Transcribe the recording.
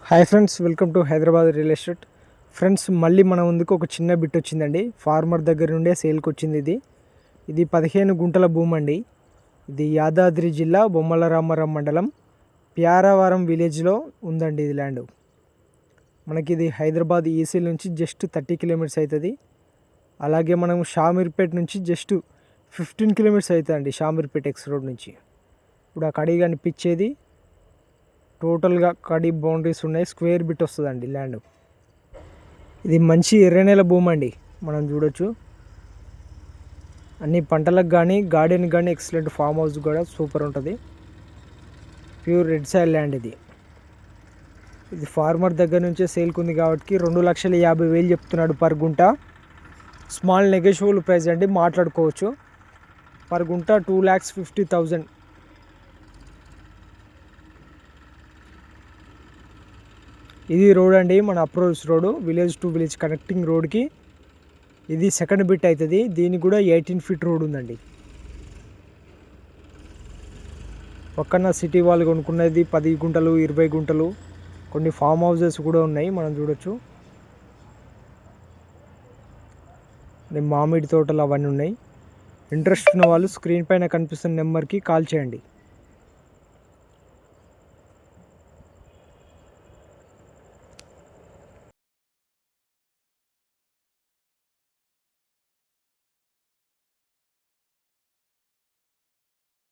Hi friends, welcome to Hyderabad real estate. Friends, మళ్ళీ మన ముందుకు ఒక చిన్న బిట్ వచ్చిందండి. ఫార్మర్ దగ్గర నుండే సేల్కి వచ్చింది. ఇది 15 గుంటల భూమి అండి. ఇది యాదాద్రి జిల్లా బొమ్మల రామారం మండలం ప్యారావరం విలేజ్లో ఉందండి. ఇది ల్యాండ్ మనకి ఇది హైదరాబాద్ ఈసీ నుంచి జస్ట్ 30 కిలోమీటర్స్ అవుతుంది. అలాగే మనం షామీర్పేట నుంచి జస్ట్ 15 కిలోమీటర్స్ అవుతుందండి. షామీర్పేట ఎక్స్ రోడ్ నుంచి ఇప్పుడు ఆ కడిగా కనిపించేది టోటల్గా కడి బౌండరీస్ ఉన్నాయి. స్క్వేర్ బిట్ వస్తుందండి ల్యాండ్. ఇది మంచి ఎర్రనేల భూమి అండి. మనం చూడొచ్చు అన్ని పంటలకు కానీ గార్డెన్కి కానీ ఎక్సలెంట్. ఫామ్ హౌస్ కూడా సూపర్ ఉంటుంది. ప్యూర్ రెడ్ సాయిల్ ల్యాండ్ ఇది. ఇది ఫార్మర్ దగ్గర నుంచే సేల్కి ఉంది కాబట్టి 2,50,000 చెప్తున్నాడు పర్ గుంట. స్మాల్ నెగోషియబుల్ ప్రైస్ అండి, మాట్లాడుకోవచ్చు. పర్ గుంట 2,50,000. ఇది రోడ్ అండి, మన approach road, village to village connecting రోడ్కి ఇది సెకండ్ బిట్ అవుతుంది. దీనికి కూడా 18 ఫీట్ రోడ్ ఉందండి. పక్కన సిటీ వాళ్ళు కొనుక్కున్నది 10 గుంటలు 20 గుంటలు, కొన్ని ఫామ్ హౌసెస్ కూడా ఉన్నాయి, మనం చూడొచ్చు. మామిడి తోటలు అవన్నీ ఉన్నాయి. ఇంట్రెస్ట్ ఉన్న వాళ్ళు స్క్రీన్ పైన కనిపిస్తున్న నెంబర్కి కాల్ చేయండి.